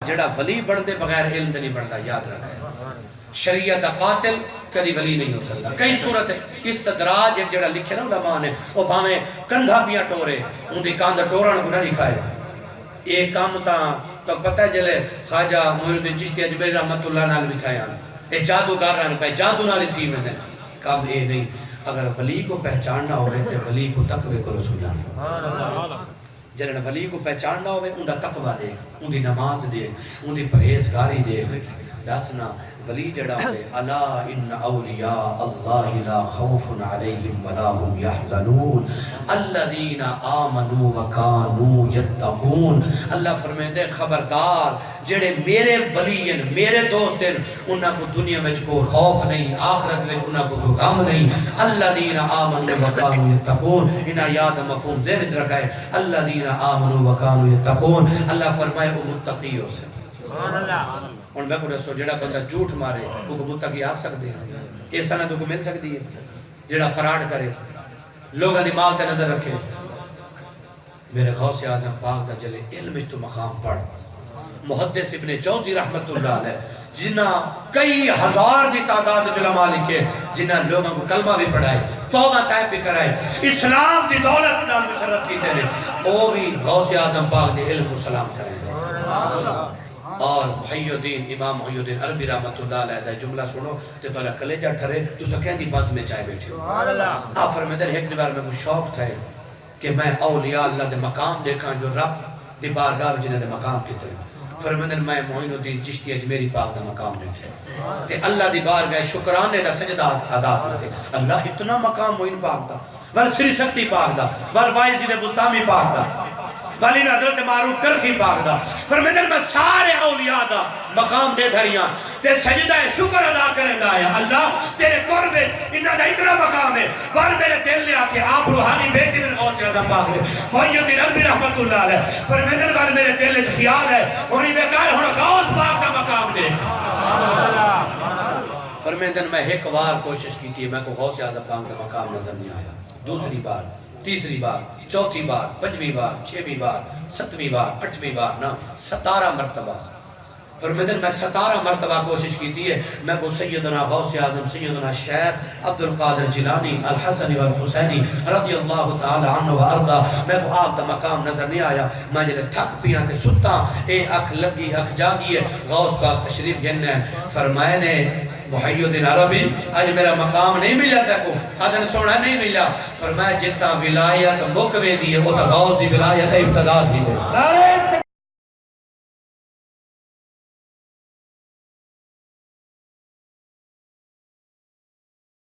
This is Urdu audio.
جڑا ولی بندے بغیر علم دے نہیں بندا، یاد رکھے شریعت دا قاتل کدی ولی نہیں ہو سکتا۔ کئی صورت ہے استدراج جڑا لکھے نا علماء نے، وہ بھاویں کندھا پیا ٹورے ان دی کاندھ ٹورن کو نہ لکھائے۔ یہ کام تو پتہ ہے جلے خواجہ معین الدین چشتی اجمیری رحمت اللہ نال بچھایا، اے جادوگر رہن پہ جادو نال تھی میں نے کام اے نہیں۔ اگر ولی کو پہچاننا ہوئے تو ولی کو تقوی کو رسول جانا، جنہاں ولی کو پہچاننا ہوئے ان دا تقوی دے، ان دی نماز دے، ان دی پرہیزگاری دے۔ دسنا ولی جڑا ہوئے الا ان اولیاء اللہ لا خوف علیہم ولا هم یحزنون الذین آمنوا وکانوا یتقون۔ اللہ فرمیندے خبردار جڑے میرے ولی ہیں، میرے دوست ہیں، انہاں کو دنیا میں کوئی خوف نہیں، آخرت میں انہاں کو کوئی غم نہیں۔ الذین آمنوا وکانوا یتقون، انہاں یاد مفہوم ذہن چ رکھا ہے، الذین آمنوا وکانوا یتقون۔ اللہ فرمائے وہ متقیوں سے۔ سبحان اللہ۔ اور میں کو دسو جڑا بندہ جھوٹ مارے وہ کو متقی آ سکتے ہیں؟ یہ سند کو مل سکتی ہے؟ جڑا فراڈ کرے، لوگوں دی مال تے نظر رکھے، میرے غوث اعظم پاک دا جلے علم اس تو مقام پڑھ۔ محدث ابن جوزی رحمت اللہ علیہ جنہ کئی ہزار دی تعداد علماء لکھے، جنہ لوگوں کو کلمہ بھی پڑھائے، توبہ طائب بھی کرائے، اسلام دی دولت نال مشرف کی تیرے، وہ بھی غوث اعظم پاک دے علم کو سلام کریں۔ اور محی الدین امام محی الدین عربی رحمت اللہ علیہ دا جملہ سنو تے تو اللہ کلیجہ ٹھرے تو سکین دی بز میں چائے بیٹھے آپ فرمیدر ایک بار میں کوئی شوق تھا کہ میں اولیاء اللہ دے مقام دیکھاں جو رب دی بارگاہ جنہیں دے مقام کی طرح فرمیدر میں معین الدین چشتی اجمیری پاک دا مقام دیکھے تے اللہ دی بارگاہ شکرانے دا سجدہ ادا کرتے اللہ اتنا مقام معین پاک دا بل سری سکتی پاک دا بل بائزی دے بستامی پاک دا والی میں حضرت معروف کرخی پاک دا فرمیدر میں سارے اولیاء دا مقام دے دھریاں تے سجدہ شکر ادا کریں دا آیا اللہ تیرے قرب انہا دا اتنا مقام ہے ور میرے دل لے آکے آپ روحانی بیٹی میں غوث اعظم پاک دے محی الدین عربی رحمت اللہ علیہ فرمیدر ور میرے دل لے خیال ہے ہونی بیکار ہونا غوث پاک دا مقام دے فرمیدر میں ایک بار کوشش کی تھی میں کو غوث اعظم پاک دا مقام نظر نہیں آیا، دوسری بار، تیسری بار، چوتھی بار، پنجویں بار، چھویں بار، ستویں بار، اٹھویں بار، نا 17 مرتبہ فرمیدر میں 17 مرتبہ کوشش کی تھی ہے میں کو سیدنا غوث اعظم سیدنا شیخ عبدالقادر جیلانی الحسن والحسینی رضی اللہ تعالی عنہ وارضا میں کو آپ دا مقام نظر نہیں آیا میں جلے تھک پیاں تے ستا اے اکھ لگی اکھ جاگی ہے غوث پاک تشریف جننے فرمائے نے محی الدین عربی آج میرا مقام نہیں ملا تکو آدھن سونا نہیں ملا فرمایا جتا ولایت مکوے دیئے وہ تا غوث دی ولایت ابتدا تھی دے